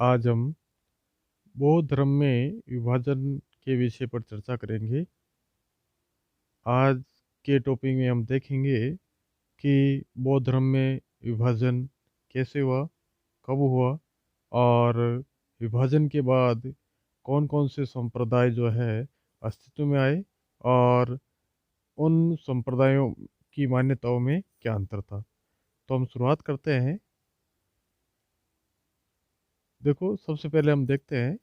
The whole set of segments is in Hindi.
आज हम बौद्ध धर्म में विभाजन के विषय पर चर्चा करेंगे। आज के टॉपिक में हम देखेंगे कि बौद्ध धर्म में विभाजन कैसे हुआ, कब हुआ और विभाजन के बाद कौन-कौन से संप्रदाय जो है अस्तित्व में आए और उन संप्रदायों की मान्यताओं में क्या अंतर था। तो हम शुरुआत करते हैं। देखो, सबसे पहले हम देखते हैं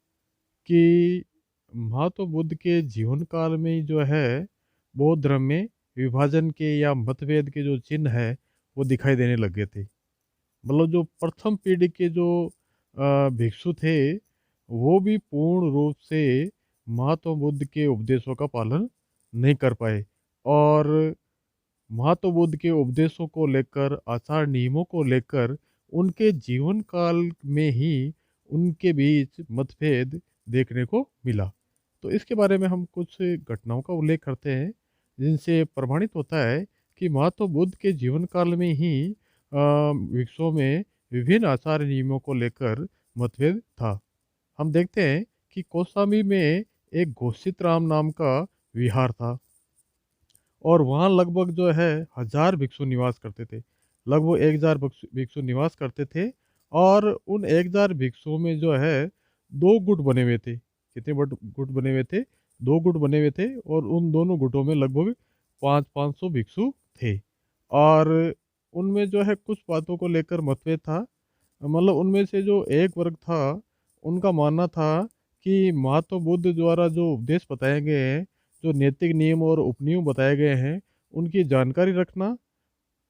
कि महात्मा बुद्ध के जीवन काल में ही जो है बौद्ध धर्म में विभाजन के या मतभेद के जो चिन्ह है वो दिखाई देने लग गए थे। मतलब जो प्रथम पीढ़ी के जो भिक्षु थे वो भी पूर्ण रूप से महात्मा बुद्ध के उपदेशों का पालन नहीं कर पाए और महात्मा बुद्ध के उपदेशों को लेकर, आचार नियमों को लेकर उनके जीवन काल में ही उनके बीच मतभेद देखने को मिला। तो इसके बारे में हम कुछ घटनाओं का उल्लेख करते हैं, जिनसे प्रमाणित होता है कि महात्मा बुद्ध के जीवन काल में ही भिक्षुओं में विभिन्न आचार नियमों को लेकर मतभेद था। हम देखते हैं कि कौशाम्बी में एक घोषित राम नाम का विहार था और वहाँ लगभग जो है 1000 भिक्षु निवास करते थे। लगभग 1000 भिक्षु निवास करते थे और उन 1000 भिक्षुओं में जो है 2 गुट बने हुए थे। कितने बट गुट बने हुए थे? 2 गुट बने हुए थे और उन दोनों गुटों में लगभग 500 भिक्षु थे और उनमें जो है कुछ बातों को लेकर मतभेद था। मतलब उनमें से जो एक वर्ग था, उनका मानना था कि महात्मा बुद्ध द्वारा जो उपदेश बताए गए हैं, जो नैतिक नियम और उपनियम बताए गए हैं, उनकी जानकारी रखना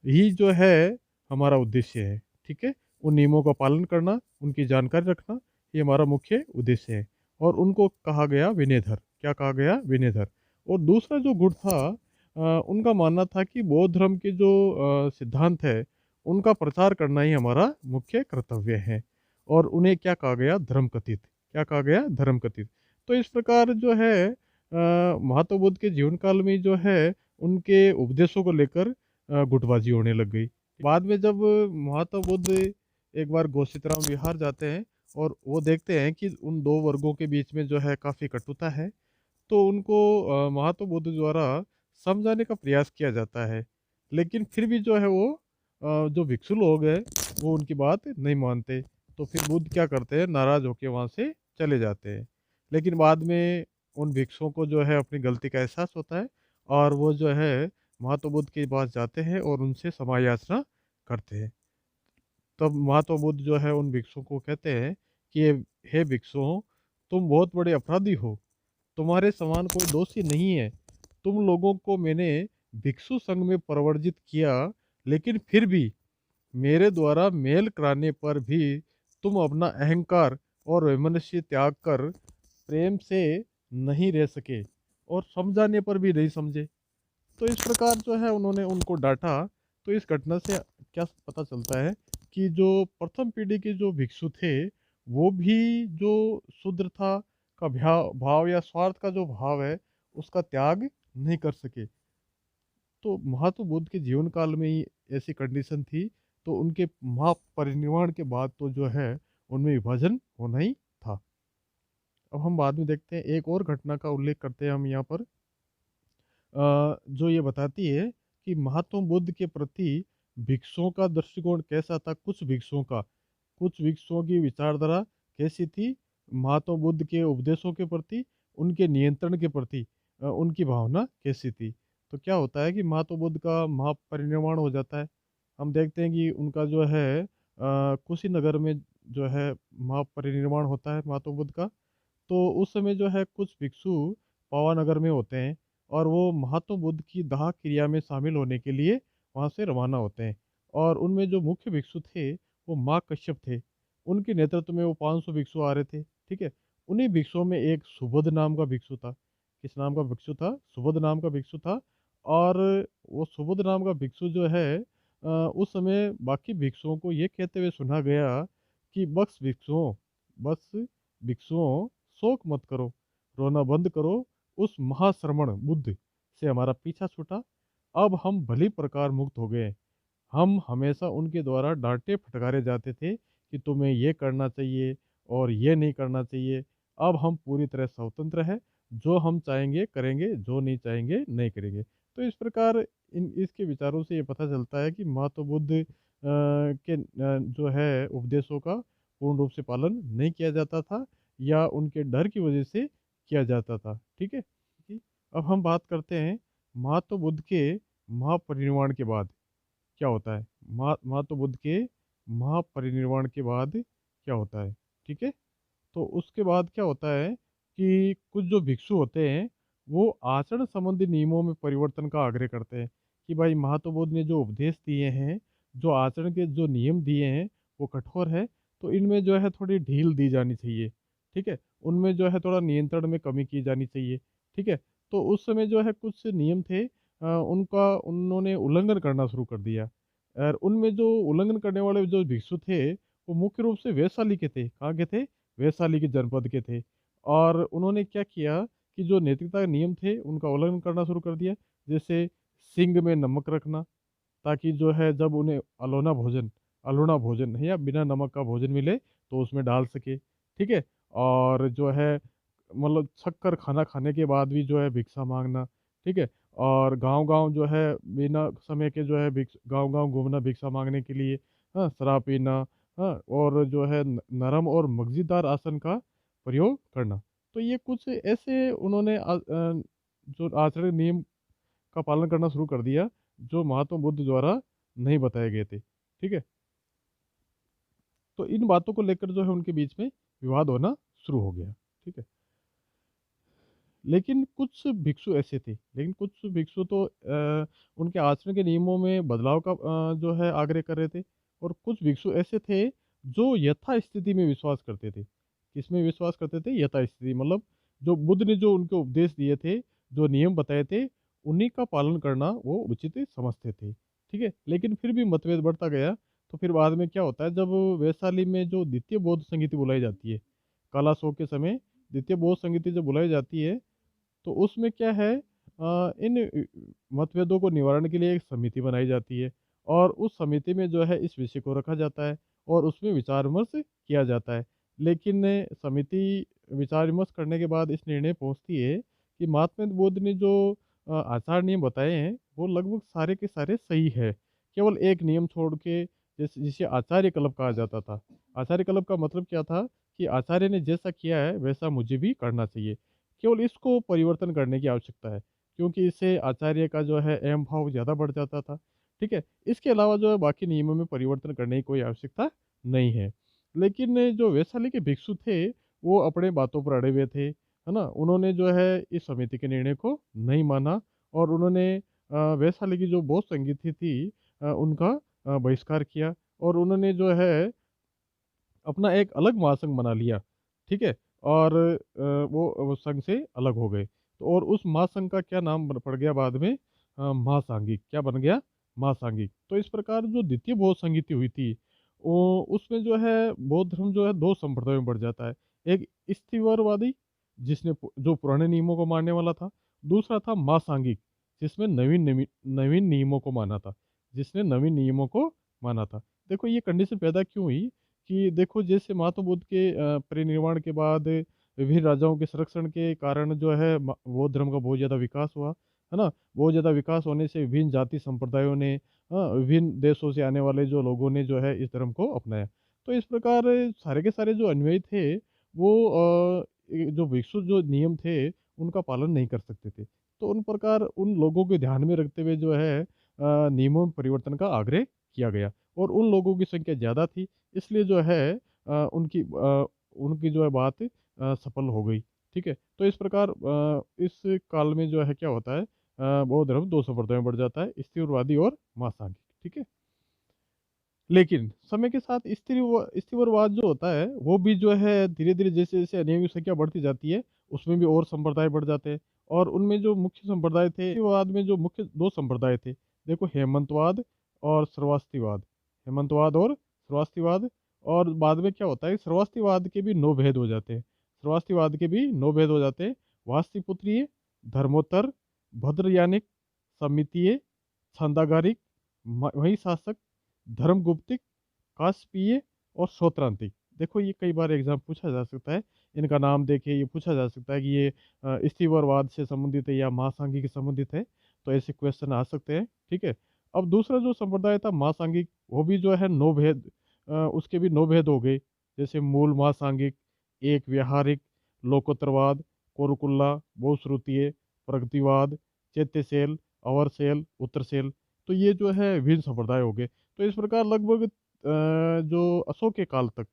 ही जो है हमारा उद्देश्य है। ठीक है? उन नियमों का पालन करना, उनकी जानकारी रखना, ये हमारा मुख्य उद्देश्य है। और उनको कहा गया विनयधर। क्या कहा गया? विनयधर। और दूसरा जो गुट था उनका मानना था कि बौद्ध धर्म के जो सिद्धांत है, उनका प्रचार करना ही हमारा मुख्य कर्तव्य है। और उन्हें क्या कहा गया? धर्मकथित। क्या कहा गया? धर्मकथित। तो इस प्रकार जो है महात्मा बुद्ध के जीवन काल में जो है उनके उपदेशों को लेकर गुटबाजी होने लग गई। बाद में जब महात्मा बुद्ध एक बार घोषितराम विहार जाते हैं और वो देखते हैं कि उन 2 वर्गों के बीच में जो है काफ़ी कटुता है, तो उनको महात्मा बुद्ध द्वारा समझाने का प्रयास किया जाता है। लेकिन फिर भी जो है वो जो भिक्षु लोग हैं, वो उनकी बात नहीं मानते। तो फिर बुद्ध क्या करते हैं? नाराज़ होके वहाँ से चले जाते हैं। लेकिन बाद में उन भिक्षुओं को जो है अपनी गलती का एहसास होता है और वो जो है महात्मा बुद्ध के पास जाते हैं और उनसे क्षमा याचना करते हैं। तब महात्मा बुद्ध जो है उन भिक्षुओं को कहते हैं कि हे भिक्षुओं, तुम बहुत बड़े अपराधी हो। तुम्हारे समान कोई दोषी नहीं है। तुम लोगों को मैंने भिक्षु संघ में प्रवर्जित किया, लेकिन फिर भी मेरे द्वारा मेल कराने पर भी तुम अपना अहंकार और वैमनस्य त्याग कर प्रेम से नहीं रह सके और समझाने पर भी नहीं समझे। तो इस प्रकार जो है उन्होंने उनको डांटा। तो इस घटना से क्या पता चलता है कि जो प्रथम पीढ़ी के जो भिक्षु थे, वो भी जो शूद्र था का भाव भाव या स्वार्थ का जो भाव है, उसका त्याग नहीं कर सके। तो महात्मा बुद्ध के जीवन काल में ही ऐसी कंडीशन थी, तो उनके महापरिनिर्वाण के बाद तो जो है उनमें विभाजन होना ही था। अब हम बाद में देखते हैं, एक और घटना का उल्लेख करते हैं हम यहाँ पर, जो ये बताती है कि महात्मा बुद्ध के प्रति भिक्षुओं का दृष्टिकोण कैसा था। कुछ भिक्षुओं की विचारधारा कैसी थी महात्मा बुद्ध के उपदेशों के प्रति, उनके नियंत्रण के प्रति उनकी भावना कैसी थी। तो क्या होता है कि महात्मा बुद्ध का महापरिनिर्वाण हो जाता है। हम देखते हैं कि उनका जो है कुशीनगर में जो है महापरिनिर्वाण होता है महात्मा बुद्ध का। तो उस समय जो है कुछ भिक्षु पावानगर में होते हैं और वो महात्मा बुद्ध की दाह क्रिया में शामिल होने के लिए वहाँ से रवाना होते हैं। और उनमें जो मुख्य भिक्षु थे वो माँ कश्यप थे। उनके नेतृत्व में वो 500 भिक्षु आ रहे थे। ठीक है? उन्हीं भिक्षुओं में एक सुबोध नाम का भिक्षु था। किस नाम का भिक्षु था? सुबोध नाम का भिक्षु था। और वो सुबोध नाम का भिक्षु जो है उस समय बाकी भिक्षुओं को ये कहते हुए सुना गया कि बस भिक्षुओं, शोक मत करो, रोना बंद करो। उस महाश्रमण बुद्ध से हमारा पीछा छूटा। अब हम भली प्रकार मुक्त हो गए। हम हमेशा उनके द्वारा डांटे फटकारे जाते थे कि तुम्हें ये करना चाहिए और ये नहीं करना चाहिए। अब हम पूरी तरह स्वतंत्र हैं, जो हम चाहेंगे करेंगे, जो नहीं चाहेंगे नहीं करेंगे। तो इस प्रकार इन इसके विचारों से ये पता चलता है कि महात्मा बुद्ध के जो है उपदेशों का पूर्ण रूप से पालन नहीं किया जाता था, या उनके डर की वजह से किया जाता था। ठीक है जी। अब हम बात करते हैं महात्मा बुद्ध के महापरिनिर्वाण के बाद क्या होता है। महात्मा बुद्ध के महापरिनिर्वाण के बाद क्या होता है। ठीक है। तो उसके बाद क्या होता है कि कुछ जो भिक्षु होते हैं वो आचरण संबंधी नियमों में परिवर्तन का आग्रह करते हैं कि भाई महात्मा बुद्ध ने जो उपदेश दिए हैं, जो आचरण के जो नियम दिए हैं वो कठोर है, तो इनमें जो है थोड़ी ढील दी जानी चाहिए। ठीक है। उनमें जो है थोड़ा नियंत्रण में कमी की जानी चाहिए। ठीक है। तो उस समय जो है कुछ नियम थे, उनका उन्होंने उल्लंघन करना शुरू कर दिया। और उनमें जो उल्लंघन करने वाले जो भिक्षु थे वो मुख्य रूप से वैशाली के थे। कहाँ के थे? वैशाली के जनपद के थे। और उन्होंने क्या किया कि जो नैतिकता के नियम थे उनका उल्लंघन करना शुरू कर दिया। जैसे सिंग में नमक रखना, ताकि जो है जब उन्हें अलोना भोजन है या बिना नमक का भोजन मिले तो उसमें डाल सके। ठीक है। और जो है मतलब छक कर खाना खाने के बाद भी जो है भिक्षा मांगना। ठीक है। और गांव-गांव जो है बिना समय के जो है भिक्ष गांव-गांव घूमना भिक्षा मांगने के लिए। हाँ, शराब पीना। हाँ, और जो है नरम और मगजीदार आसन का प्रयोग करना। तो ये कुछ ऐसे उन्होंने जो आचरण नियम का पालन करना शुरू कर दिया, जो महात्मा बुद्ध द्वारा नहीं बताए गए थे। ठीक है। तो इन बातों को लेकर जो है उनके बीच में विवाद होना शुरू हो गया। ठीक है। लेकिन कुछ भिक्षु तो उनके आचरण के नियमों में बदलाव का जो है आग्रह कर रहे थे। और कुछ भिक्षु ऐसे थे जो यथा स्थिति में विश्वास करते थे। किसमें विश्वास करते थे? यथा स्थिति मतलब जो बुद्ध ने जो उनको उपदेश दिए थे, जो नियम बताए थे, उन्हीं का पालन करना वो उचित समझते थे। ठीक है। लेकिन फिर भी मतभेद बढ़ता गया। तो फिर बाद में क्या होता है, जब वैशाली में जो द्वितीय बौद्ध संगीति बुलाई जाती है, कालाशोक के समय द्वितीय बौद्ध संगीति जब बुलाई जाती है, तो उसमें क्या है, इन मतभेदों को निवारण के लिए एक समिति बनाई जाती है। और उस समिति में जो है इस विषय को रखा जाता है और उसमें विचार विमर्श किया जाता है। लेकिन समिति विचार विमर्श करने के बाद इस निर्णय पहुंचती है कि महात्मा बुद्ध ने जो आचार नियम बताए हैं वो लगभग सारे के सारे सही है। केवल एक नियम छोड़ के, जिसे आचार्य क्लब कहा जाता था। आचार्य क्लब का मतलब क्या था कि आचार्य ने जैसा किया है वैसा मुझे भी करना चाहिए। केवल इसको परिवर्तन करने की आवश्यकता है, क्योंकि इससे आचार्य का जो है अहम भाव ज़्यादा बढ़ जाता था। ठीक है। इसके अलावा जो है बाकी नियमों में परिवर्तन करने की कोई आवश्यकता नहीं है। लेकिन जो वैशाली के भिक्षु थे वो अपने बातों पर अड़े हुए थे, है ना। उन्होंने जो है इस समिति के निर्णय को नहीं माना और उन्होंने वैशाली की जो बौद्ध संगीति थी उनका बहिष्कार किया। और उन्होंने जो है अपना एक अलग महासंघ बना लिया। ठीक है। और वो संघ से अलग हो गए। तो और उस महासंघ का क्या नाम पड़ गया बाद में? महासांघिक। क्या बन गया? महासांघिक। तो इस प्रकार जो द्वितीय बौद्ध संगीति हुई थी, वो उसमें जो है बौद्ध धर्म जो है दो संप्रदायों में बढ़ जाता है। एक स्थिवरवादी, जो पुराने नियमों को मानने वाला था। दूसरा था महासांघिक, जिसमें नवीन नियमों को माना था, जिसने नवीन नियमों को माना था। देखो ये कंडीशन पैदा क्यों हुई कि देखो जैसे महात्मा बुद्ध के परिनिर्वाण के बाद विभिन्न राजाओं के संरक्षण के कारण जो है बौद्ध धर्म का बहुत ज़्यादा विकास हुआ, है ना। बहुत ज़्यादा विकास होने से विभिन्न जाति संप्रदायों ने, विभिन्न देशों से आने वाले जो लोगों ने जो है इस धर्म को अपनाया। तो इस प्रकार सारे के सारे जो अनुयायी थे वो जो भिक्षु जो नियम थे उनका पालन नहीं कर सकते थे। तो उन प्रकार उन लोगों को ध्यान में रखते हुए जो है नियमों में परिवर्तन का आग्रह किया गया। और उन लोगों की संख्या ज़्यादा थी, इसलिए जो है उनकी जो है बात सफल हो गई। ठीक है। तो इस प्रकार इस काल में जो है क्या होता है, बौद्ध धर्म दो संप्रदायों में बढ़ जाता है, स्थिरवादी और महासांघिक। ठीक है। लेकिन समय के साथ स्थिरवाद जो होता है वो भी जो है धीरे धीरे जैसे जैसे अनुयायियों की संख्या बढ़ती जाती है उसमें भी और संप्रदाय बढ़ जाते हैं। और उनमें जो मुख्य संप्रदाय थे, स्थिरवाद में जो मुख्य दो संप्रदाय थे, देखो हेमंतवाद और श्रवास्तीवाद। हेमंतवाद और श्रवास्तीवाद। और बाद में क्या होता है, श्रवास्तीवाद के भी नौ भेद हो जाते हैं। श्रवास्तीवाद के भी नौ भेद हो जाते हैं। वास्तुपुत्रीय, धर्मोत्तर, भद्रयानिक, समितीय, छंदागारिक, महिशासक, धर्मगुप्तिक, कास्पीय और सौत्रांतिक। देखो ये कई बार एग्ज़ाम पूछा जा सकता है, इनका नाम देके ये पूछा जा सकता है कि ये स्तीवरवाद से संबंधित है या महासांघिक से संबंधित है, तो ऐसे क्वेश्चन आ सकते हैं, ठीक है। अब दूसरा जो संप्रदाय था महासांघिक, वो भी जो है 9 भेद, उसके भी 9 भेद हो गए, जैसे मूल महासांघिक, एक व्यावहारिक, लोकोत्तरवाद, कोरकुल्ला, बहुश्रुतीय, प्रगतिवाद, चैत्यसेल, अवरसेल, उत्तरसेल। तो ये जो है विभिन्न संप्रदाय हो गए। तो इस प्रकार लगभग जो अशोक के काल तक,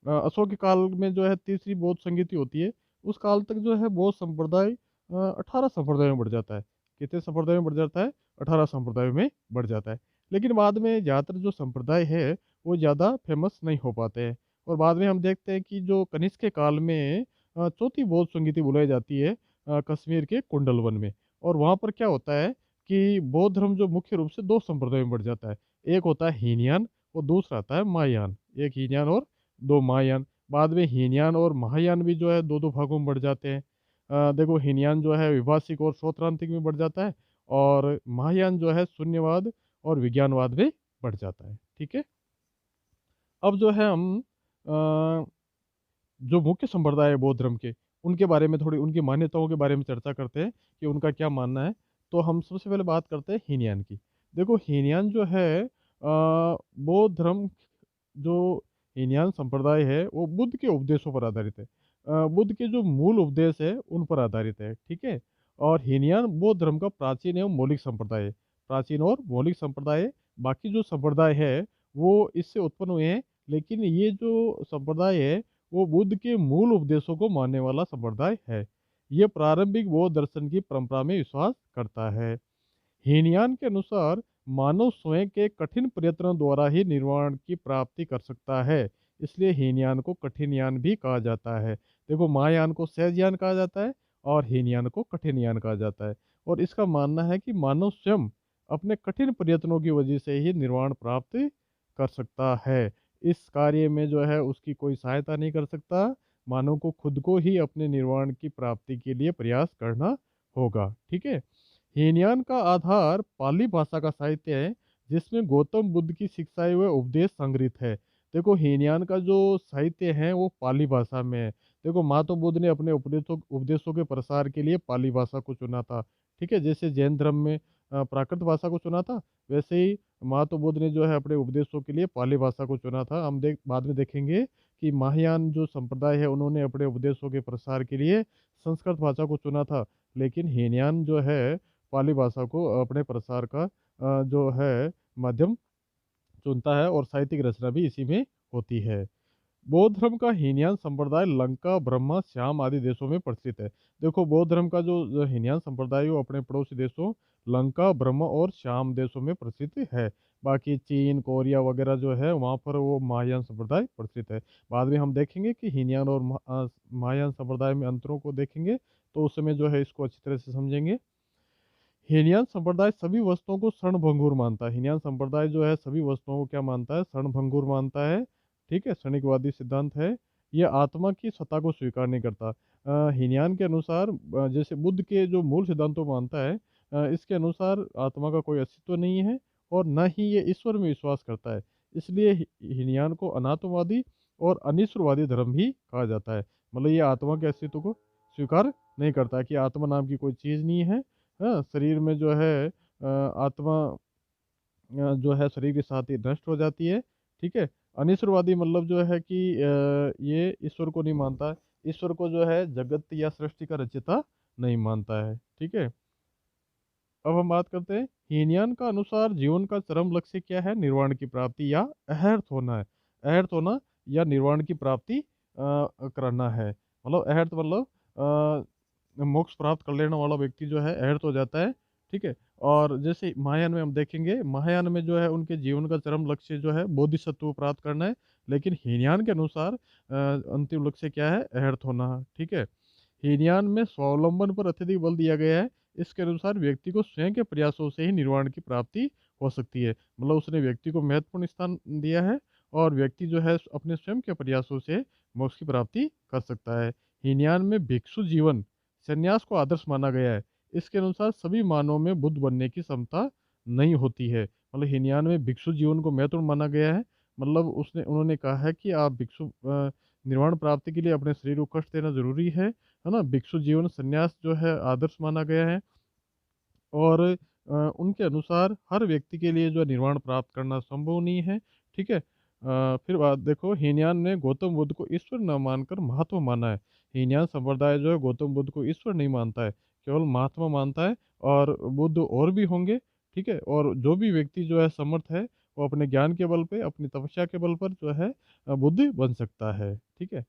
अशोक के काल में जो है तीसरी बौद्ध संगीति होती है, उस काल तक जो है बौद्ध संप्रदाय 18 संप्रदायों में बढ़ जाता है। कितने संप्रदायों में बढ़ जाता है? 18 संप्रदायों में बढ़ जाता है। लेकिन बाद में ज़्यादातर जो संप्रदाय है वो ज़्यादा फेमस नहीं हो पाते हैं। और बाद में हम देखते हैं कि जो कनिष्क के काल में चौथी बौद्ध संगीति बुलाई जाती है कश्मीर के कुंडलवन में। और वहाँ पर क्या होता है कि बौद्ध धर्म जो मुख्य रूप से दो संप्रदायों में बढ़ जाता है। एक होता है हीनयान और दूसरा आता है महायान। एक हीनयान और दो महायान। बाद में हीनयान और महायान भी जो है दो दो भागों में बढ़ जाते हैं। देखो हीनयान जो है विभाषिक और सौत्रांतिक में बढ़ जाता है, और महायान जो है शून्यवाद और विज्ञानवाद में बढ़ जाता है, ठीक है। अब जो है हम जो मुख्य संप्रदाय है बौद्ध धर्म के, उनके बारे में थोड़ी उनकी मान्यताओं के बारे में चर्चा करते हैं कि उनका क्या मानना है। तो हम सबसे पहले बात करते हैं हीनयान की। देखो हीनयान जो है बौद्ध धर्म, जो हीनयान संप्रदाय है वो बुद्ध के उपदेशों पर आधारित है। बुद्ध के जो मूल उपदेश है उन पर आधारित है, ठीक है। और हीनयान बौद्ध धर्म का प्राचीन एवं मौलिक संप्रदाय है। प्राचीन और मौलिक संप्रदाय है। बाकी जो संप्रदाय है वो इससे उत्पन्न हुए हैं, लेकिन ये जो संप्रदाय है वो बुद्ध के मूल उपदेशों को मानने वाला संप्रदाय है। ये प्रारंभिक बौद्ध दर्शन की परंपरा में विश्वास करता है। हीनयान के अनुसार मानव स्वयं के कठिन प्रयत्नों द्वारा ही निर्वाण की प्राप्ति कर सकता है। इसलिए हीनयान को कठिन यान भी कहा जाता है। देखो महायान को सहज यान कहा जाता है और हीनयान को कठिन यान कहा जाता है। और इसका मानना है कि मानव स्वयं अपने कठिन प्रयत्नों की वजह से ही निर्वाण प्राप्त कर सकता है। इस कार्य में जो है उसकी कोई सहायता नहीं कर सकता। मानव को खुद को ही अपने निर्वाण की प्राप्ति के लिए प्रयास करना होगा, ठीक है। हीनयान का आधार पाली भाषा का साहित्य है, जिसमें गौतम बुद्ध की शिक्षाएं व उपदेश संग्रहित है। देखो हीनयान का जो साहित्य है वो पाली भाषा में है। देखो महात्मा बुद्ध ने अपने उपदेशों उपदेशों के प्रसार के लिए पाली भाषा को चुना था, ठीक है। जैसे जैन धर्म में प्राकृत भाषा को चुना था, वैसे ही महात्मा बुद्ध ने जो है अपने उपदेशों के लिए पाली भाषा को चुना था। हम बाद में देखेंगे कि महायान जो संप्रदाय है उन्होंने अपने उपदेशों के प्रसार के लिए संस्कृत भाषा को चुना था। लेकिन हीनयान जो है पाली भाषा को अपने प्रसार का जो है माध्यम चुनता है, और साहित्यिक रचना भी इसी में होती है। बौद्ध धर्म का हीनयान संप्रदाय लंका, ब्रह्मा, श्याम आदि देशों में प्रचलित है। देखो बौद्ध धर्म का जो हीनयान संप्रदाय है वो अपने पड़ोसी देशों लंका, ब्रह्मा और श्याम देशों में प्रचलित है। बाकी चीन, कोरिया वगैरह जो है वहाँ पर वो महायान संप्रदाय प्रचलित है। बाद में हम देखेंगे कि हीनयान और महायान संप्रदाय में अंतरों को देखेंगे, तो उस समय जो है इसको अच्छी तरह से समझेंगे। हीनयान संप्रदाय सभी वस्तुओं को क्षणभंगुर मानता है। हीनयान संप्रदाय जो है सभी वस्तुओं को क्या मानता है? क्षणभंगुर मानता है, ठीक है। क्षणिकवादी सिद्धांत है। यह आत्मा की सत्ता को स्वीकार नहीं करता। हीनयान के अनुसार जैसे बुद्ध के जो मूल सिद्धांतों मानता है, इसके अनुसार आत्मा का कोई अस्तित्व नहीं है और न ही ये ईश्वर में विश्वास करता है। इसलिए हीनयान को अनात्मवादी और अनिश्वरवादी धर्म भी कहा जाता है। मतलब ये आत्मा के अस्तित्व को स्वीकार नहीं करता है कि आत्मा नाम की कोई चीज़ नहीं है। हाँ, शरीर में जो है आत्मा जो है शरीर के साथ ही नष्ट हो जाती है, ठीक है। अनिश्वरवादी मतलब जो है कि ये ईश्वर को नहीं मानता है। ईश्वर को जो है जगत या सृष्टि का रचयिता नहीं मानता है, ठीक है। अब हम बात करते हैं हीनयान का अनुसार जीवन का चरम लक्ष्य क्या है? निर्वाण की प्राप्ति या अहर्त होना है। अहर्त होना या निर्वाण की प्राप्ति करना है। मतलब अहर्त मतलब मोक्ष प्राप्त कर लेने वाला व्यक्ति जो है अहर्त हो जाता है, ठीक है। और जैसे महायान में हम देखेंगे, महायान में जो है उनके जीवन का चरम लक्ष्य जो है बोधिसत्व प्राप्त करना है। लेकिन हीनयान के अनुसार अंतिम लक्ष्य क्या है? अहर्त होना, ठीक है। हीनयान में स्वावलंबन पर अत्यधिक बल दिया गया है। इसके अनुसार व्यक्ति को स्वयं के प्रयासों से ही निर्वाण की प्राप्ति हो सकती है। मतलब उसने व्यक्ति को महत्वपूर्ण स्थान दिया है, और व्यक्ति जो है अपने स्वयं के प्रयासों से मोक्ष की प्राप्ति कर सकता है। हीनयान में भिक्षु जीवन संन्यास को आदर्श माना गया है। इसके अनुसार सभी मानवों में बुद्ध बनने की क्षमता नहीं होती है। मतलब हीनयान में भिक्षु जीवन को महत्वपूर्ण माना गया है। मतलब उसने उन्होंने कहा है कि आप निर्वाण प्राप्ति के लिए अपने शरीर को कष्ट देना ज़रूरी है ना? भिक्षु जीवन संन्यास जो है आदर्श माना गया है। और उनके अनुसार हर व्यक्ति के लिए जो है निर्वाण प्राप्त करना संभव नहीं है, ठीक है? फिर बात देखो, हीनयान ने गौतम बुद्ध को ईश्वर न मानकर महात्मा माना है। हीनयान संप्रदाय जो है गौतम बुद्ध को ईश्वर नहीं मानता है, केवल महात्मा मानता है और बुद्ध और भी होंगे, ठीक है? और जो भी व्यक्ति जो है समर्थ है, वो अपने ज्ञान के बल पे, अपनी तपस्या के बल पर जो है बुद्ध बन सकता है, ठीक है?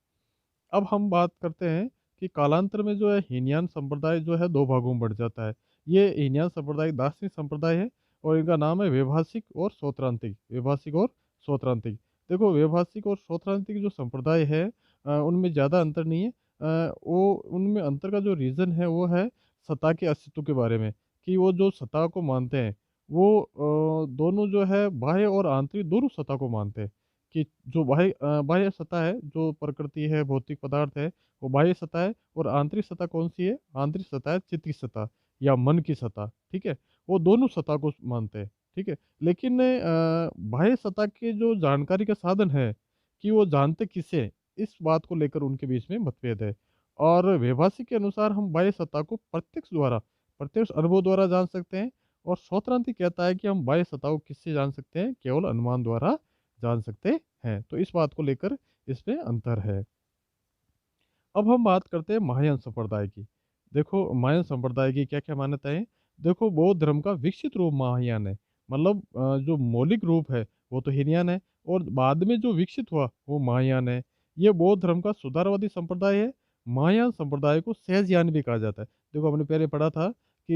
अब हम बात करते हैं कि कालांतर में जो है हीनयान संप्रदाय जो है 2 भागों में बढ़ जाता है। ये हीनयान संप्रदाय दार्शनिक संप्रदाय है और इनका नाम है वैभाषिक और सौत्रांतिक। वैभाषिक और सौत्रांतिक। देखो, वैभाषिक और सौत्रांतिक जो संप्रदाय है उनमें ज़्यादा अंतर नहीं है। वो उनमें अंतर का जो रीज़न है वो है सत्ता के अस्तित्व के बारे में, कि वो जो सत्ता को मानते हैं वो दोनों जो है बाह्य और आंतरिक दोनों सत्ता को मानते हैं। कि जो बाह्य सत्ता है, जो प्रकृति है, भौतिक पदार्थ है, वो बाह्य सत्ता है और आंतरिक सत्ता कौन-सी है? आंतरिक सत्ता है चित्त की सत्ता या मन की सत्ता, ठीक है? वो दोनों सत्ता को मानते हैं, ठीक है? लेकिन बाह्य सत्ता के जो जानकारी का साधन है, कि वो जानते किसे हैं, इस बात को लेकर उनके बीच में मतभेद है। और वैभाषिक के अनुसार हम बाह्य सत्ता को प्रत्यक्ष अनुभव द्वारा जान सकते हैं और सौत्रांतिक कहता है कि हम बाह्य सत्ता को किससे जान सकते हैं? केवल अनुमान द्वारा जान सकते हैं। तो इस बात को लेकर इसमें अंतर है। अब हम बात करते हैं महायान संप्रदाय की। देखो, महायान संप्रदाय की क्या-क्या मान्यताएँ हैं? देखो, बौद्ध धर्म का विकसित रूप महायान है। मतलब जो मौलिक रूप है, वो तो हीनयान है और बाद में जो विकसित हुआ, वो महायान है। ये बौद्ध धर्म का सुधारवादी संप्रदाय है। महायान संप्रदाय को सहजयान भी कहा जाता है। देखो, हमने पहले पढ़ा था कि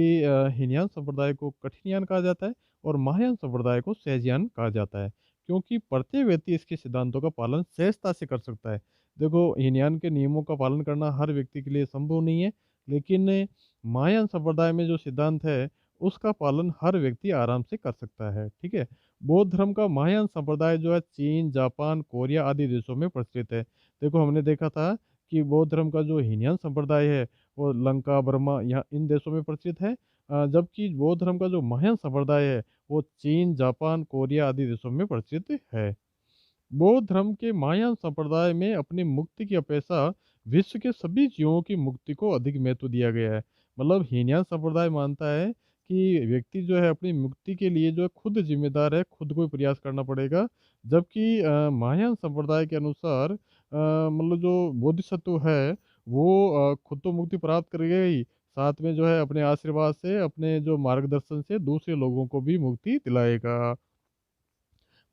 हीनयान संप्रदाय को कठिनयान कहा जाता है और महायान संप्रदाय को सहजयान कहा जाता है, क्योंकि प्रत्येक व्यक्ति इसके सिद्धांतों का पालन सहजता से कर सकता है। देखो, हीनयान के नियमों का पालन करना हर व्यक्ति के लिए संभव नहीं है, लेकिन महायान संप्रदाय में जो सिद्धांत है, उसका पालन हर व्यक्ति आराम से कर सकता है, ठीक है? बौद्ध धर्म का महायान संप्रदाय जो है चीन, जापान, कोरिया आदि देशों में प्रचलित है। देखो, हमने देखा था कि बौद्ध धर्म का जो हीनयान संप्रदाय है, वो लंका, बर्मा यहाँ इन देशों में प्रचलित है। जबकि बौद्ध धर्म का जो महायान संप्रदाय है, वो चीन, जापान, कोरिया आदि देशों में प्रचलित है। बौद्ध धर्म के महायान संप्रदाय में अपनी मुक्ति की अपेक्षा विश्व के सभी जीवों की मुक्ति को अधिक महत्व दिया गया है। मतलब हीनयान संप्रदाय मानता है कि व्यक्ति जो है अपनी मुक्ति के लिए जो है खुद जिम्मेदार है, खुद को ही प्रयास करना पड़ेगा। जबकि महायान संप्रदाय के अनुसार मतलब जो बोधिसत्व है वो खुद तो मुक्ति प्राप्त करेगा ही, साथ में जो है अपने आशीर्वाद से, अपने जो मार्गदर्शन से दूसरे लोगों को भी मुक्ति दिलाएगा।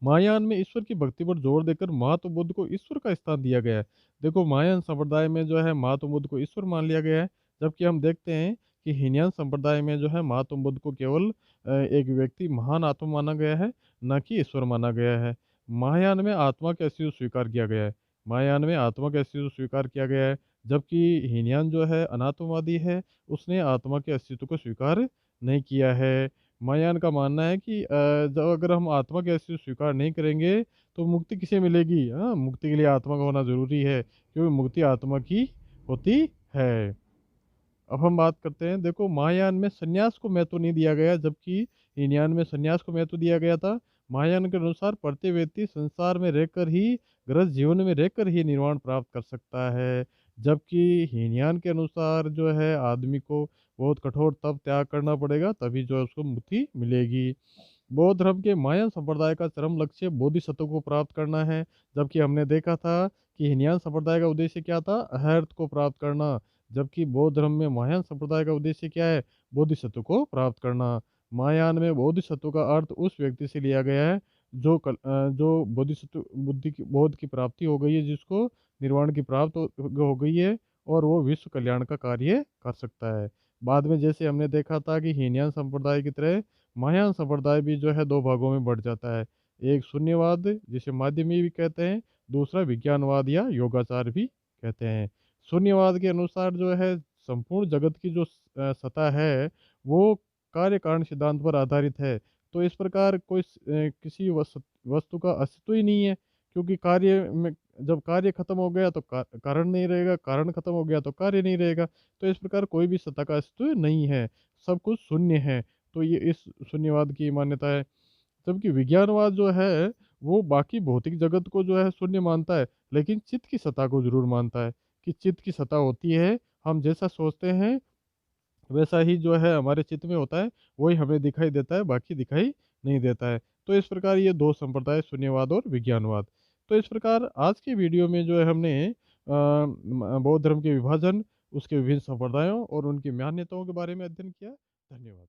महायान में ईश्वर की भक्ति पर जोर देकर महात्मा बुद्ध को ईश्वर का स्थान दिया गया है। देखो, महायान संप्रदाय में जो है महात्मा बुद्ध को ईश्वर मान लिया गया है, जबकि हम देखते हैं कि हीनयान संप्रदाय में जो है महात्मा बुद्ध को केवल एक व्यक्ति महान आत्मा माना गया है, न कि ईश्वर माना गया है। महायान में आत्मा का अस्तित्व स्वीकार किया गया है। महायान में आत्मा का अस्तित्व स्वीकार किया गया है, जबकि हीनयान जो है अनात्मवादी है, उसने आत्मा के अस्तित्व को स्वीकार नहीं किया है। महायान का मानना है कि जब अगर हम आत्मा के अस्तित्व स्वीकार नहीं करेंगे, तो मुक्ति किसे मिलेगी? हाँ, मुक्ति के लिए आत्मा का होना ज़रूरी है, क्योंकि मुक्ति आत्मा की होती है। अब हम बात करते हैं, देखो, महायान में सन्यास को महत्व नहीं दिया गया, जबकि हीनयान में सन्यास को महत्व दिया गया था। महायान के अनुसार प्रत्येक व्यक्ति संसार में रहकर ही, गृहस्थ जीवन में रहकर ही निर्वाण प्राप्त कर सकता है। जबकि हीनयान के अनुसार जो है आदमी को बहुत कठोर तप त्याग करना पड़ेगा, तभी जो है उसको मुक्ति मिलेगी। बौद्ध धर्म के महायान संप्रदाय का चरम लक्ष्य बोधिसत्व को प्राप्त करना है, जबकि हमने देखा था कि हीनयान संप्रदाय का उद्देश्य क्या था? अहर्त को प्राप्त करना। जबकि बौद्ध धर्म में महायान संप्रदाय का उद्देश्य क्या है? बोधिसत्व को प्राप्त करना। महायान में बोधिसत्व का अर्थ उस व्यक्ति से लिया गया है जो बोधिसत्व बुद्धि की बोध की प्राप्ति हो गई है, जिसको निर्वाण की प्राप्त हो गई है और वो विश्व कल्याण का कार्य कर सकता है। बाद में जैसे हमने देखा था कि हीनयान संप्रदाय की तरह महायान संप्रदाय भी जो है 2 भागों में बढ़ जाता है। एक शून्यवाद, जिसे माध्यमी भी कहते हैं, दूसरा विज्ञानवाद या योगाचार भी कहते हैं। शून्यवाद के अनुसार जो है संपूर्ण जगत की जो सत्ता है, वो कार्य कारण सिद्धांत पर आधारित है। तो इस प्रकार किसी वस्तु का अस्तित्व ही नहीं है, क्योंकि कार्य में जब कार्य खत्म हो गया तो कारण नहीं रहेगा, कारण खत्म हो गया तो कार्य नहीं रहेगा। तो इस प्रकार कोई भी सत्ता का अस्तित्व नहीं है, सब कुछ शून्य है। तो ये इस शून्यवाद की मान्यता है। जबकि विज्ञानवाद जो है वो बाकी भौतिक जगत को जो है शून्य मानता है, लेकिन चित्त की सत्ता को ज़रूर मानता है कि चित्त की सत्ता होती है, हम जैसा सोचते हैं वैसा ही जो है हमारे चित्त में होता है, वही हमें दिखाई देता है, बाकी दिखाई नहीं देता है। तो इस प्रकार ये 2 संप्रदाय शून्यवाद और विज्ञानवाद। तो इस प्रकार आज की वीडियो में जो है हमने बौद्ध धर्म के विभाजन, उसके विभिन्न संप्रदायों और उनकी मान्यताओं के बारे में अध्ययन किया। धन्यवाद।